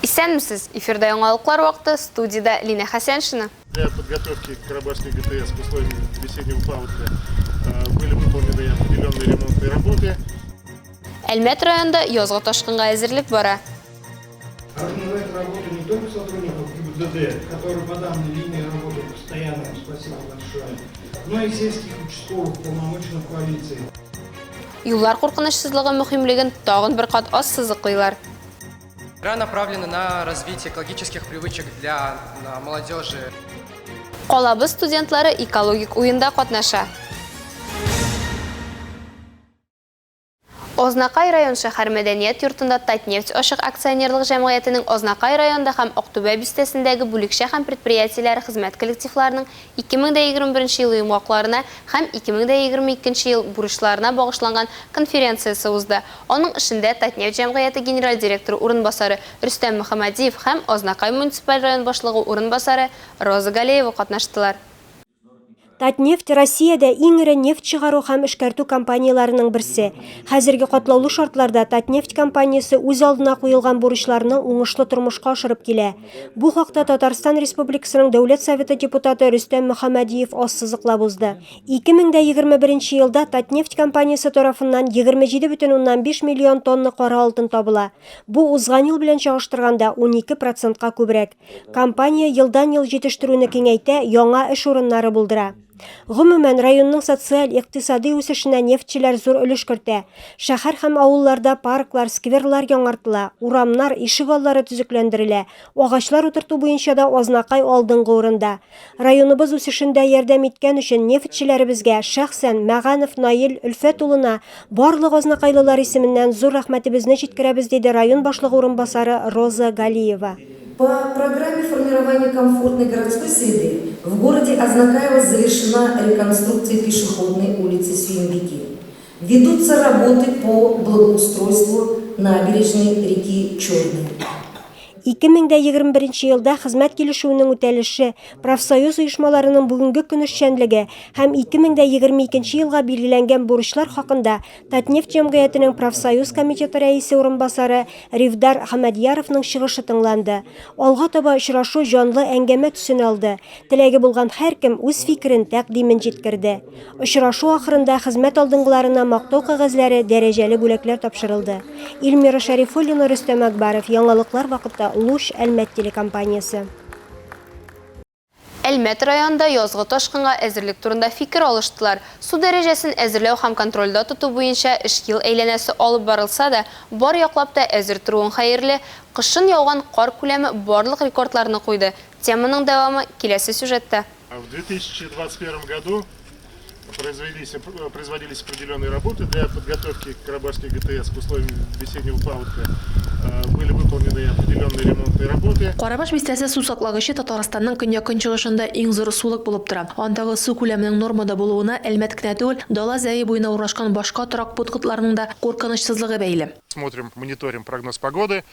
Исәнмесез, эфирда яңалыклар вакыты, студияда Лина Хасяншина. Для подготовки к Карабашской ГТС к условиям весеннего паводка были выполнены определенные ремонтные работы. Әлмәт районында язгы ташкынга әзерлек бара. Организовать работу не только сотрудников ГИБДД, которые по данной линии работают постоянно, спасибо большое, но и сельских участковых полномочных полиции. Юллар куркынычсызлыгы мөһимлеген тагын бер кат аз сызыклыйлар. Игра направлена на развитие экологических привычек для молодежи. Калабыз студентлары экологик уенда катнаша. Ознакай район шәһәр мәдәният йортында Татнефть ашык акционерлык җәмгыятенең Ознакай районында һәм Октябрь бистәсендәге бүлекчә һәм предприятиеләре хезмәт коллективларының 2021 ел йомгакларына һәм 2022 ел бурычларына багышланган конференциясе узды. Аның эшендә Татнефть җәмгыяте генераль директоры урынбасары Рөстәм Мөхәммәдиев һәм Ознакай муниципаль район башлыгы урынбасары Роза Галеева катнаштылар. Татнефть Россиядә иң ире нефть чыгару һәм эшкәртү компанияларының берсе. Хәзерге катлаулы шартларда Татнефть компаниясе үз алдына куелган бурычларны уңышлы тормышка ашырып килә. Бу хакта Татарстан Республикасының Дәүләт Советы депутаты Рөстәм Мөхәммәдиев ассызыклап узды. 2021 елда Татнефть компаниясе тарафыннан 27,5 миллион тонна кара алтын табыла. Бу узган ел белән чагыштырганда 12%-ка күбрәк. Компания елдан-ел җитештерүне киңәйтә, яңа эш урыннары булдыра. Гомумән районның социаль-икътисади үсешенә нефтчеләр зур өлеш кертә. Шәһәр һәм авылларда парклар, скверлар яңартыла, урамнар, ишек аллары төзекләндерелә. Агачлар утырту буенча да Ознакай алдынгы урында. Районыбыз үсешендә ярдәм иткән өчен нефтчеләребезгә шәхсән Мәганов Наил Өлфәт улына барлык Ознакайлылар исеменнән зур рәхмәтебезне җиткерәбез, диде район башлыгы урынбасары Роза Галиева. По программе формирования комфортной городской среды в городе Ознакаево завершена реконструкция пешеходной улицы Свиньяки. Ведутся работы по благоустройству набережной реки Черной. 2021 елда хезмәт килешүенең үтәлеше, профсоюз оешмаларының бүгенге көн эшчәнлеге һәм 2022 елга билгеләнгән бурычлар хакында Татнефть җәмгыятенең профсоюз комитеты рәисе урынбасары Ривдар Хамадияровның чыгышы тыңланды. Алга таба очрашу җанлы әңгәмә төсен алды. Теләге булган һәркем үз фикерен, тәкъдимен җиткерде. Очрашу ахырында хезмәт алдынгыларына мактау кәгазьләре, дәрәҗәле бүләкләр тапшырылды. Илмира Шәрифуллина, Рөстәм Әкбаров, яңалыклар вакытта Луш Әлмәт телекомпаниясе. Әлмәт районында язгы ташкынга әзерлек турында фикер алыштылар. Су дәрәҗәсен әзерләү һәм контрольдә тоту буенча эш ел әйләнәсе алып барылса да, бар яклап та әзер торуын хәерле. Кышын яуган кар күләме барлык рекордларны куйды. Теманың дәвамы киләсе сюжетта. В 2021 году производились определенные работы для подготовки к Карабашской ГТС к условиям весеннего паводка. Были выполнены определенные ремонтные работы. Карабаш бистәсе су саклагычы Татарстанның көньяк-көнчыгышында иң зур сулык булып тора. Андагы су күләменең нормада булуына Әлмәт кенә түгел, дала зәе буена урнашкан башка торак пунктларның да куркынычсызлыгы бәйле. Смотрим, мониторим прогноз погоды.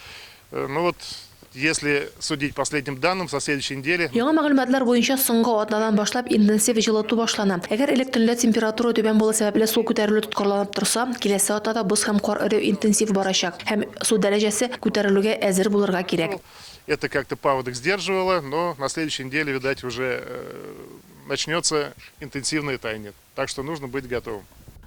Если судить последним данным, со следующей недели... Яңа мәгълүматлар буенча соңгы атнадан башлап интенсив җылыту башлана. Әгәр элек төнлә температура түбән булу сәбәпле су күтәрелү тоткарланып торса, киләсе атнада боз һәм кар эреү интенсив барачак һәм су дәрәҗәсе күтәрелүгә әзер булырга кирәк. Это как-то паводок сдерживало, но на следующей неделе, видать, уже начнется интенсивное таяние. Так что нужно быть готовым.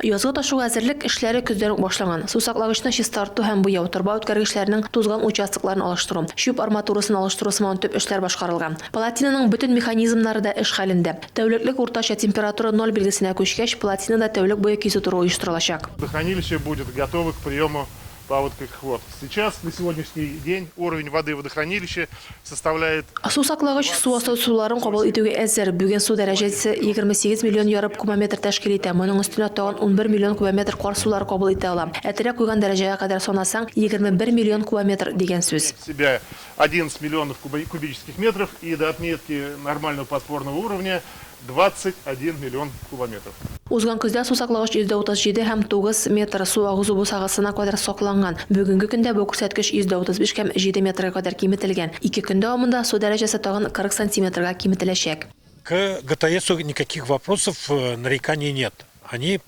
Язгы ташуга әзерлек эшләре көздән үк башлаган. Су саклагычны чистарту һәм буяу, торба үткәргечләренең тузган участокларын алыштыру, шүп арматурасын алыштыру сыман төп эшләр башкарылган. Платинаның бөтен механизмнары да эш хәлендә. Тәүлеклек уртача температура 0 билгесенә күчкәч, платинада тәүлек буе кизү туры оештырылачак. Водохранилище будет готово к приему паводковых вод. Сейчас, на сегодняшний день, уровень воды водохранилища составляет... Су саклагыч су асты суларын кабул итүгә әзер. Бүген су дәрәҗәсе 28 миллион ярым кубометр тәшкил итә. Моның үстенә тагын 11 миллион кубометр кар сулары кабул итә ала. Әтәрәк куйган дәрәҗәгә кадәр санасаң 21 миллион кубометр дигән сүз. Себя 11 миллионов кубических метров и до отметки нормального подпорного уровня 21 миллион кубометров. Узган көздә су саклагыч 37 һәм 9 метр су агызу бусагысына кадәр сакланган. Бүгенге көндә бу күрсәткеч 35 һәм 7 метрга кадәр киметелгән. 2 көн дәвамында су дәрәҗәсе тагын 40 сантиметрга киметеләчәк. К ГТСу никаких вопросов, нареканий нет. Они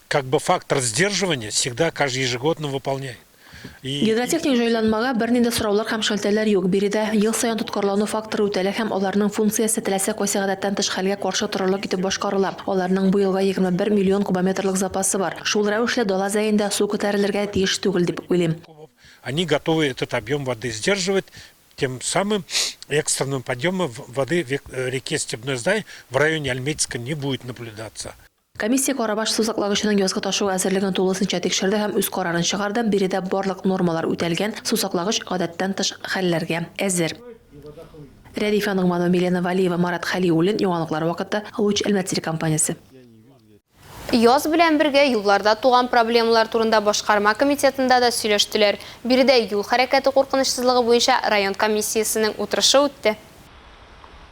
как бы фактор сдерживания всегда ежегодно выполняют. И Гидротехник җайланмага бернинде сораулар һәм шелтәләр юк. Биредә ел саен тоткарлану факторы үтәлә һәм аларның функциясе теләсә кайсы гадәттән тыш хәлгә каршы торырлык итеп башкарыла. Аларның бу елга 21 миллион кубометрлык запасы бар. Шул рәвешле дала зәендә су күтәрелергә тиеш түгел дип уйлыйм. они готовы этот объем воды сдерживать. Тем самым экстренного подъема воды в реке Степной Здай в районе Альметьевска не будет наблюдаться. Комиссия Карабаш су саклагычының язгы ташу әзерлеген тулысынча тикшерде һәм үз карарын чыгарды. Биредә барлык нормалар үтәлгән, су саклагыч гадәттән тыш хәлләргә әзер. Рәдифа Нугманова, Милена Валиева, Марат Халиуллин, яңалыклар вакыты, Луч Әлмәт телекомпаниясе. Яз белән бергә юлларда туган проблемалар турында башкарма комитетында да сөйләштеләр. Биредә юл хәрәкәте куркынычсызлыгы буенча район комиссиясының утырышы үтте.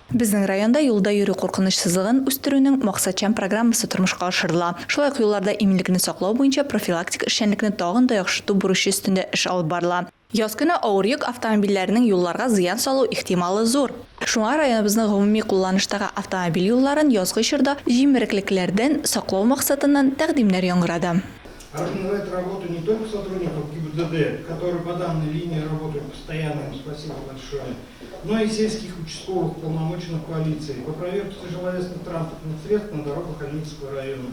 Безнең районда юлда йөрү куркынычсызлыгын үстерүнең максатчан программасы тормышка ашырыла. Шулай ук юлларда иминлекне саклау буенча профилактик эшчәнлекне тагын да яхшырту бурычы өстендә эш алып барыла. Яз көне авыр йөк автомобильләренең юлларга зыян салу ихтималы зур. Шуңа районыбызның гомуми кулланыштагы автомобиль юлларын язгы чорда җимереклекләрдән саклау максатыннан тәкъдимнәр яңгырады. Организовать работу не только сотрудников ГИБДД, которые по данной линии работают постоянно, спасибо большое, но и сельских участковых полномоченных полиции по проверке тяжеловесных транспортных средств на дорогах Альметьевского района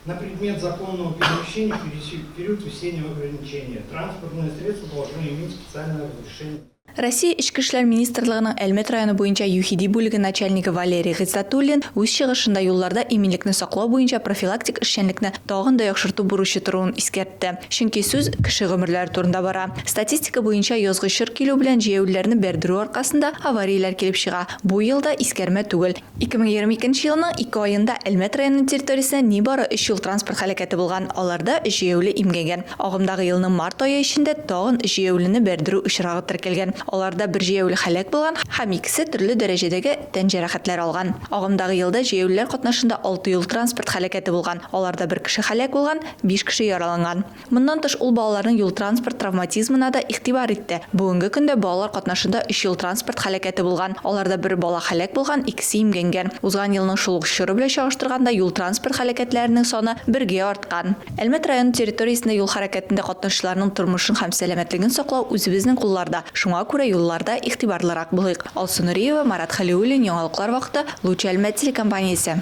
на предмет законного перемещения в период весеннего ограничения. Транспортные средства должны иметь специальное разрешение. Россия Ички эшләр министрлыгының Әлмәт районы буенча ЮХИДИ бүлеге начальнигы Валерий Гыйззатуллин үз чыгышында юлларда иминлекне саклау буенча профилактик эшчәнлекне тагын да яхшырту бурычы торуын искәртте. Чөнки сүз кеше гомерләре турында бара. Статистика буенча язгы чор килү белән җәяүләрне бәрдерү аркасында авариялар килеп чыга. Бу елда искәрмә түгел. 2022 елның 2 аенда Әлмәт районы территориясендә нибары 3 юл транспорт һәлакәте булган. Аларда җәяүле имгәгән. Агымдагы елның март ае эчендә тагын җәяүлене бәрдерү очрагы теркәлгән. Аларда бер җәяүле һәлак булган һәм икесе төрле дәрәҗәдәге тән җәрәхәтләр алган. Агымдагы елда җәяүлеләр катнашында 6 юл транспорт һәлакәте булган. Аларда бер кеше һәлак булган, 5 кеше яраланган. Моннан тыш ул балаларның юл транспорт травматизмына да игътибар итте. Бүгенге көндә балалар катнашында 3 юл транспорт һәлакәте булган. Аларда бер бала һәлак булган, икесе имгәнгән. Узган елның шул ук чоры белән чагыштырганда юл транспорт һәлакәтләренең саны 1-гә арткан. Әлмәт районы территориясендә юл хәрәкәтендә катнашучыларның тормышын һәм сәламәтлеген саклау үзебезнең кулларда. Шуңа күрә юлларда игътибарлырак булыйк. Алсу Нуриева, Марат Халиуллин, яңалыклар вакыты, Луч Әлмәт телекомпаниясе.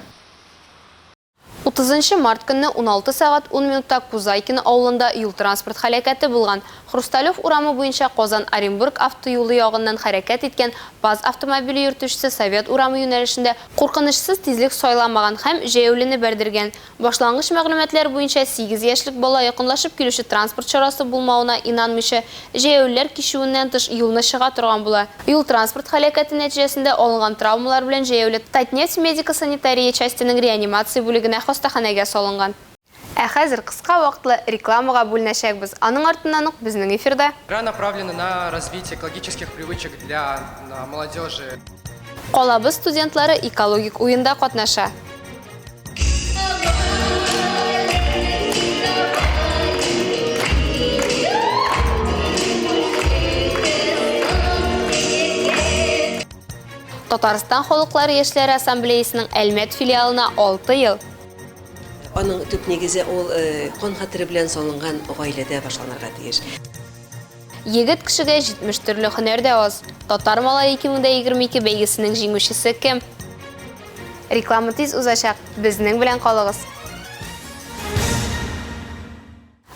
30 март көнне 16 сәгать 10 минутта Кузайкино авылында юл транспорт хәрәкәте булган. Хрусталев урамы буенча Казан-Оренбург автоюлы ягыннан хәрәкәт иткән БАЗ автомобиле йөртүчесе Совет урамы юнәлешендә куркынычсыз тизлек сайламаган һәм җәяүлене бәрдергән. Башлангыч мәгълүматлар буенча 8 яшьлек бала якынлашып килүче транспорт чарасы булмавына инанмыйча җәяүлеләр кичүеннән тыш юлны чыга торган була. Юл транспорт хәрәкәте нәтиҗәсендә алынган травмалар белән җәяүле Татнефть медико-санитария частиның реанимация бүлегенә хастаханәгә салынган. Ә хәзер кыска вакытлы рекламага бүленәчәкбез. Аның артыннан ук безнең эфирда Программа направлена на развитие экологических привычек для молодежи. Калабыз студентлары экологик уенда катнаша. Татарстан халыклары яшьләре ассамблеясының Әлмәт филиалына 6 ел. Аның төп нигезе ул кан хәтере белән салынган гаиләдә башланырга тиеш. Егет кешегә 70 төрле һөнәр дә аз. Татар малай 2022 бәйгесенең җиңүчесе кем? Реклама тиз узачак. Безнең белән калыгыз.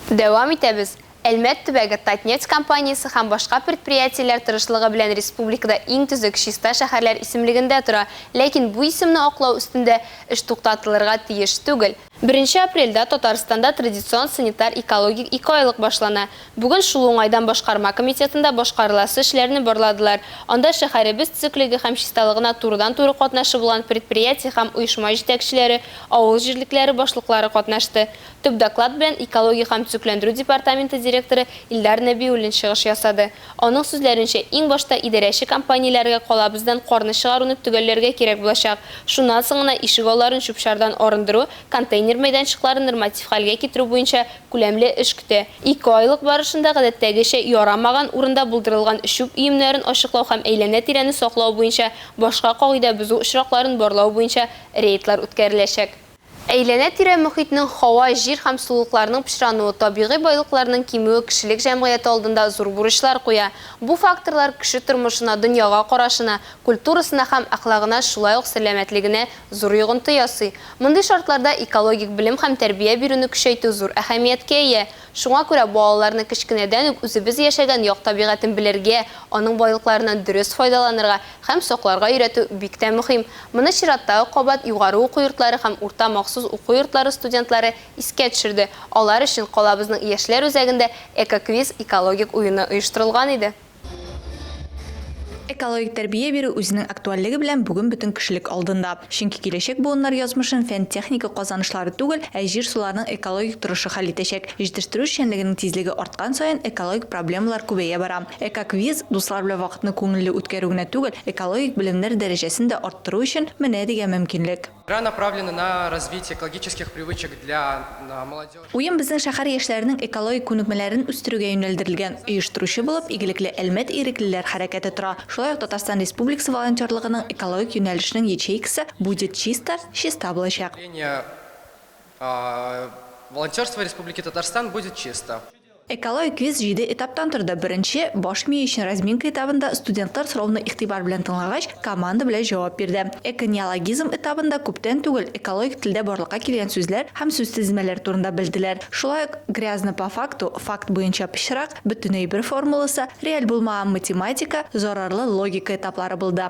Дәвам итәбез. Әлмәт төбәге Татнефть компаниясе һәм башка предприятиеләр тырышлыгы белән республикада иң төзек чиста шәһәрләр исемлегендә тора, ләкин бу исемне аклау өстендә эш туктатылырга тиеш түгел. 1 апрельдә Татарстанда традицион санитар-экологик 2 айлык башлана. Бүген шул уңайдан башкарма комитетында башкарыласы эшләрне барладылар. Анда шәһәребез циклиге һәм чисталыгына турыдан-туры катнашы булган предприятие һәм оешма җитәкчеләре, авыл җирлекләре башлыклары катнашты. Төп доклад белән экология һәм төзекләндерү департаменты директоры Илдар Нәбиуллин чыгыш ясады. Аның сүзләренчә, иң башта идарәче компанияләргә калабыздан карны чыгаруны төгәлләргә кирәк булачак. Шуннан соң гына ишек алларын чүп-чардан арындыру, контейнер мәйданчыкларын норматив хәлгә китерү буенча күләмле эш көтә. 2 айлык барышында гадәттәгечә ярамаган урында булдырылган чүп өемнәрен ачыклау һәм әйләнә-тирәне саклау буенча башка кагыйдә бозу очракларын барлау буенча рейдлар үткәреләчәк. Әйләнә тирә мөхитнең һава, җир һәм сулыкларның пычрануы, табигый байлыкларның кимүе кешелек җәмгыяте алдында зур бурычлар куя. Бу факторлар кеше тормышына, дөньяга карашына, культурасына һәм әхлагына, шулай ук сәламәтлегенә зур йогынты ясый. Мондый шартларда экологик белем һәм тәрбия бирүне көчәйтү зур әһәмияткә ия. Шуңа күрә балаларны кечкенәдән үк үзебез яшәгән як табигатен белергә, аның байлыкларыннан дөрес файдаланырга һәм сакларга өйрәтү бик тә мөһим. Моны чираттагы кабат югары уку йортлары һәм урта махсус уку йортлары студентлары искә төшерде. Алар өчен калабызның яшьләр үзәгендә экоквиз экологик уены оештырылган иде. Экологик тәрбия бирү үзенең актуальлеге белән бүген бөтен кешелек алдында. Чөнки киләчәк буыннар язмышын фән-техника казанышлары түгел, ә җир суларының экологик торышы хәл итәчәк. Җитештерү эшчәнлегенең тизлеге арткан саен экологик проблемалар күбәя бара. Экоквиз дуслар белән вакытны күңелле үткәрү генә түгел, экологик белемнәр дәрәҗәсен дә арттыру өчен менә дигән мөмкинлек. Игра направлена на развитие экологических привычек для молодежи. Уен безнең шәһәр яшьләренең экологик күнекмәләрен үстерүгә юнәлдерелгән. Оештыручы булып игелекле Әлмәт иреклеләр хәрәкәте тора. Шулай ук Татарстан Республикасы волонтерлыгының экологик юнәлешенең ячейкасы «Будет чисто» чиста булачак. Волонтерство Республики Татарстан будет чисто. Экологик квиз 7 этаптан торды. Беренче баш мие өчен разминка этабында студентлар сорауны игътибар белән тыңлагач, команда белән җавап бирде. Эконеологизм этабында күптән түгел экологик телдә барлыкка килгән сүзләр һәм сүз тезмәләре турында белделәр. Шулай ук грязно по факту, факт буенча пычрак, бөтенләй бер формуласы, реаль булмаган математика, зарарлы логика этаплары булды.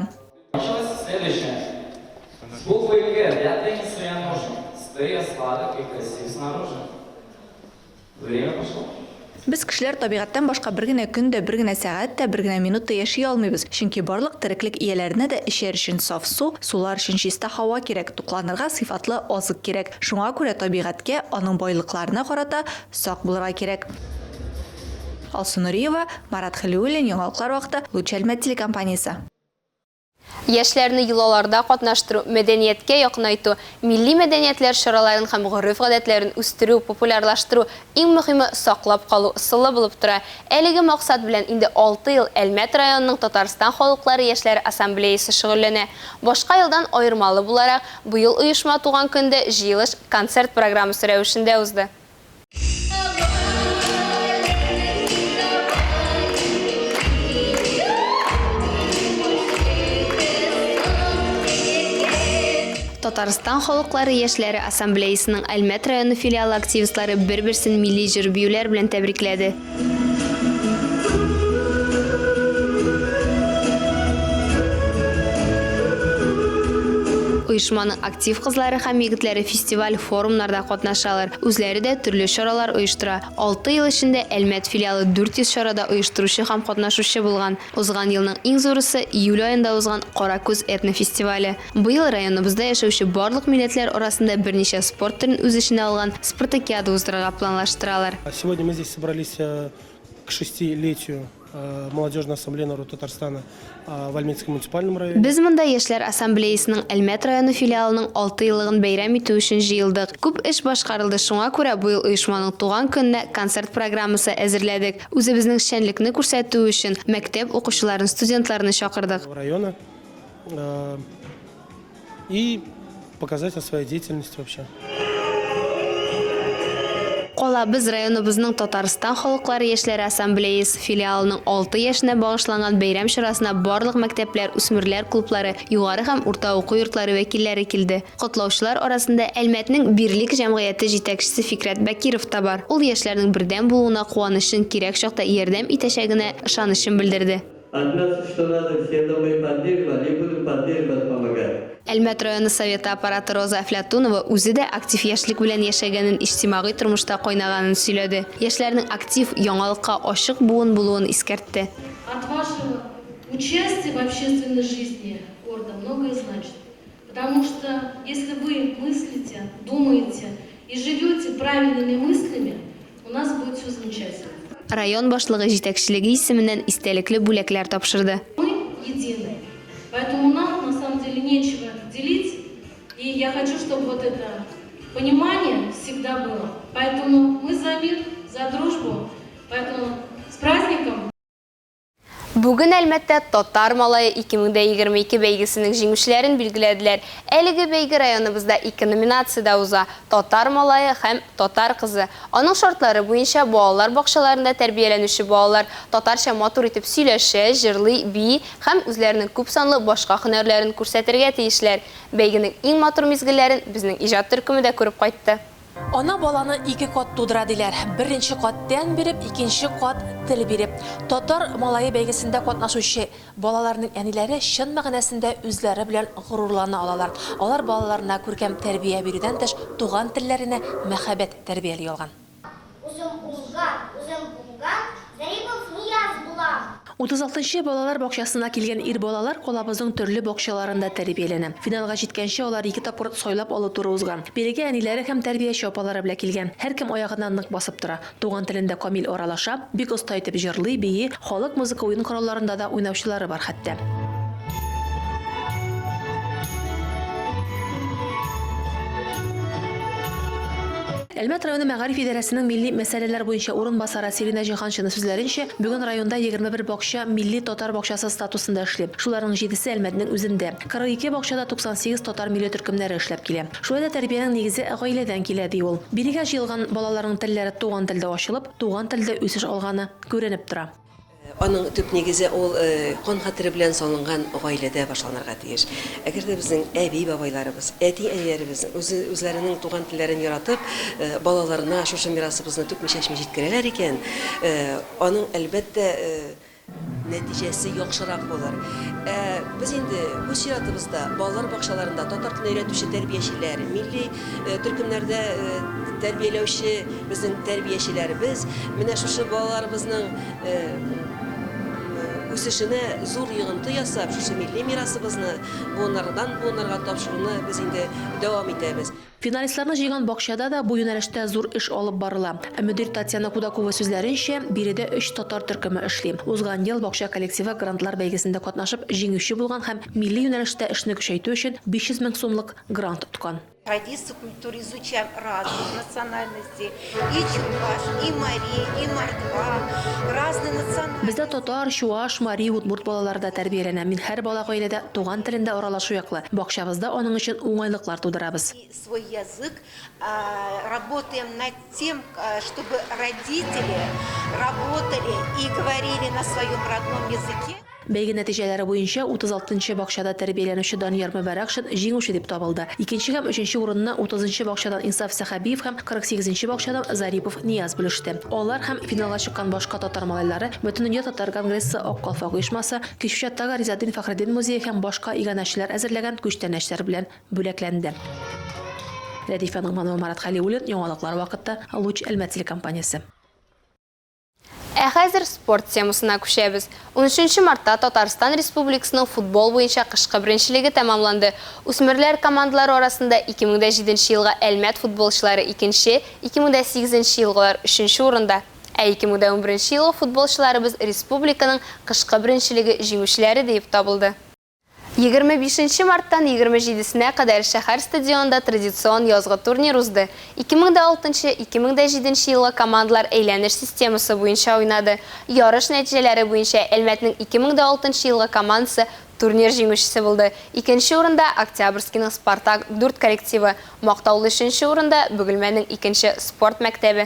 Следующее. С буквой «Г» для тенниса я нужен. Стою сладок и красив снаружи. Время пошло. Без кешеләр табигатьтән башка бер генә көндә, бер генә сәгатьтә, бер генә минутта яши алмыйбыз. Чөнки барлык тереклек ияләренә дә эчәр өчен саф су, сулар өчен чиста һава кирәк, тукланырга сыйфатлы азык кирәк. Шуңа күрә табигатькә, аның байлыкларына карата сак булырга кирәк. Алсу Нуриева, Марат Хәлиуллин, Яңалыклар вакыты, Луч Әлмәт телекомпаниясе. Яшьләрне йолаларда катнаштыру, мәдәнияткә якынайту, милли мәдәниятләр чараларын һәм гореф-гадәтләрен үстерү, популярлаштыру, иң мөһиме саклап калу ысулы булып тора. Әлеге максат белән инде 6 ел Әлмәт районының Татарстан халыклары яшьләр ассамблеясы шөгыльләнә. Башка елдан аермалы буларак, быел оешма туган көндә җыелыш концерт программасы рәвешендә узды. Татарстан халыклары яшьләре ассамблеясының Әлмәт районы филиалы активистлары бер-берсен милли җыр-биюләр белән тәбрикләде. Оешманың актив кызлары һәм егетләре фестиваль форумнарда катнашалар. Үзләре дә төрле чаралар оештыра. 6 ел эчендә Әлмәт филиалы 400 чарада оештыручы һәм катнашучы булган. Узган елның иң зурысы июль аенда узган Каракүз этнофестивале. Быел районыбызда яшәүче барлык милләтләр арасында берничә спорт төрен үз эченә алган спартакиада уздырырга планлаштыралар. Сегодня мы здесь собрались к 6-летию молодежной ассамблеи народа Татарстана в Альметском муниципальном районе. Без монда яшьләр ассамблеясының Әлмәт районы филиалының 6 еллыгын бәйрәм итү өчен җыелдык. Күп эш башкарылды, шуңа күрә быел оешманың туган көненә концерт программасы әзерләдек. Үзебезнең шәнлекне күрсәтү өчен мәктәп укучыларын, студентларны чакырдык. Района и показать о своей деятельности вообще. Калабыз районыбызның Татарстан халыклары яшьләре ассамблеясы филиалының 6 яшенә багышланган бәйрәм чарасына барлык мәктәпләр, үсмерләр клублары, югары һәм урта уку йортлары вәкилләре килде. Котлаучылар арасында Әлмәтнең Бирлек җәмгыяте җитәкчесе Фикрат Бәкиров та бар. Ул яшьләрнең бердәм булуына куанычын, кирәк чакта ярдәм итәчәгенә ышанычын белдерде. Әлмәт районы советы аппараты Роза Афлатунова үзе дә актив яшьлек белән яшәгәнен, иҗтимагый тормышта кайнаганын сөйләде. Яшьләрнең актив, яңалыкка ачык булуын искәртте. От вашего участия в общественной жизни города многое значит. Потому что если вы мыслите, думаете и живете правильными мыслями, у нас будет все замечательно. Район башлыгы җитәкчелеге исеменнән истәлекле бүләкләр тапшырды. Мы едины. Поэтому нам на самом деле нечего делить. И я хочу, чтобы вот это понимание всегда было. Поэтому мы за мир, за дружбу. Поэтому с праздником! Бүгін әлмәттә Татар малайы 2022 бәйгесінің жеңүчеләрен билгеләделәр. Әлеге бәйге районыбызда 2 номинацияда уза: Татар малайы һәм Татар кызы. Аның шартлары буенча балалар бакчаларында тәрбияләнүче балалар татарча матур итеп сөйләшә, җырлый, бии һәм үзләренең күп санлы башка һөнәрләрен күрсәтергә тиешләр. Бәйгенең иң матур мизгелләрен безнең иҗат төркеме дә күреп кайтты. Ана баланы 2 кат тудыра диләр. Беренче кат тән биреп, икенче кат тел биреп. Татар малайы бәйгесендә катнашучы балаларның әниләре чын мәгънәсендә үзләре белән горурлана алалар. Алар балаларына күркәм тәрбия бирүдән тыш туган телләренә мәхәббәт тәрбияли алган. 36-нчы балалар бакчасына килгән ир балалар колабызның төрле бакчаларында тәрбияләнә. Финалга җиткәнче алар 2 тапкыр сайлап алу туры узган. Бирегә әниләре һәм тәрбияче апалары белән килгән. Һәркем аягыннан нык басып тора. Туган телендә камил аралаша, бик оста итеп җырлый, бии, халык музыка уен коралларында да уйнаучылары бар хәтта. Әлмәт районы мәгариф идарәсенең милли мәсьәләләр буенча урынбасары Селина Җиһаншина сүзләренчә, бүген районда 21 бакча милли татар бакчасы статусында эшли. Шуларның 7-се Әлмәтнең үзендә. 42 бакчада 98 татар милли төркемнәре эшләп килә. Шулай да тәрбиянең нигезе гаиләдән килә ди ул. Бирегә җыелган балаларның телләре туган телдә ачылып, туган телдә үсеш алганы күренеп тора. Аның төп нигезе ул кан хәтере белән салынган гаиләдә башланырга тиеш. Әгәр дә безнең әби бабайларыбыз, әти-әниләребез үзләренең туган телләрен яратып, балаларына шушы мирасыбызны түкми-чәчми җиткерәләр икән, аның әлбәттә нәтиҗәсе яхшырак булыр. Без инде бу чиратыбызда балалар бакчаларында татар телен өйрәтүче тәрбиячеләр, милли төркемнәрдә тәрбияләүче безнең тәрбиячеләребез менә шушы балаларыбызның үсешенә зур йогынты ясап, шушы милли мирасыбызны буыннарга тапшыруны без инде дәвам итәбез. Финалистларны җыйган бакчада да бу юнәлештә зур эш алып барыла. Мөдир Татьяна Кудакова сүзләренчә, биредә 3 татар төркеме эшли. Узган ел бакча коллективы грантлар бәйгесендә катнашып, җиңүче булган һәм милли юнәлештә эшне күчәйтү өчен 500 мең сумлык грант тоткан. Традиции культуры изучаем разных национальностей. И чуваш, и мари, и мордва, разные национальности. Бездә татар, чуаш, мари, удмурт балалары да тәрбияләнә. Мин һәр бала гаиләдә туган телендә аралашу яклы. Бакчабызда аның өчен уңайлыклар тудырабыз. Свой язык, работаем над тем, чтобы родители работали и говорили на своем родном языке. Бәйге нәтиҗәләре буенча 36-нчы бакчада тәрбияләнүче Данияр Мөбарәкшин җиңүче дип табылды. 2нче һәм 3нче урынны 30-нчы бакчадан Инсаф Сахабиев һәм 48-нче бакчадан Зарипов Нияз бүлеште. Алар һәм финалга чыккан башка татар малайлары Бөтендөнья татар конгрессы Ак калфак оешмасы, Кичүчаттагы Ризадин Фәхреддин музее һәм башка иганәчеләр әзерләгән күчтәнәчләр белән бүләкләнде. Рәдифә Нугманова, Марат Халиуллин, яңалыклар вакытта, Луч Әлмәт телекомпаниясе. Хәзер спорт темасына күчәбез. 13 мартта Татарстан Республикасының футбол буенча кышкы беренчелеге тәмамланды. Үсмерләр командалары арасында 2007 елга Әлмәт футболчылары 2-нче, 2008 елгылар 3-нче урында. 2011 елга футболчыларыбыз республиканың кышкы беренчелеге җиңүчеләре дип табылды. 25 марттан 27-сенә кадәр шәһәр стадионында традицион язгы турнир узды. 2006-2007 елга командалар әйләнеш системасы буенча уйнады. Ярыш нәтиҗәләре буенча Әлмәтнең 2006 елга командасы турнир җиңүчесе булды. 2нче урында Октябрьскийның Спартак 4 коллективы, Мактаулы 3нче урында Бөгелмәнең 2нче спорт мәктәбе.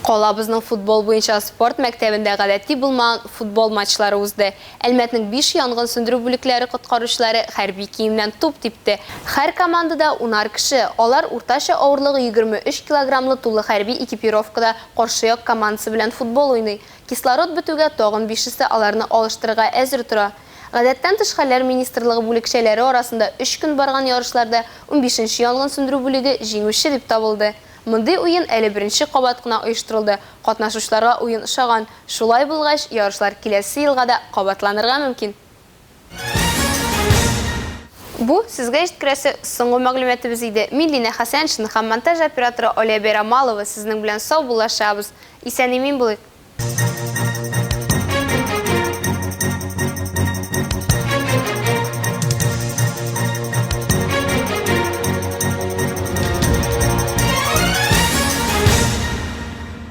Колабызның футбол буенча спорт мәктәбендә гадәти булмаган футбол матчлары узды. Әлмәтнең 5 янгын сөндерү бүлекләре коткаручылары хәрби киемнән туп типте. Һәр командада 10 кеше, алар уртача авырлыгы 23 килограммлы тулы хәрби экипировкада каршы як командасы белән футбол уйный. Кислород бетүгә тагын 5-се аларны алыштырырга әзер тора. Гадәттән тыш хәлләр министрлыгы бүлекчәләре арасында 3 көн барган ярышларда 15-нче янгын сөндерү бүлеге җиңүче дип табылды. Мондый уен әле беренче кабат кына оештырылды. Катнашучыларга уен ошаган. Шулай булгач, ярышлар киләсе елга да кабатланырга мөмкин. Бу сезгә җиткерәсе соңгы мәгълүматыбыз иде. Миллина Хәсәншин һәм монтаж операторы Оля Берамалова сезнең белән сау булашабыз. Исән-имин булыйк.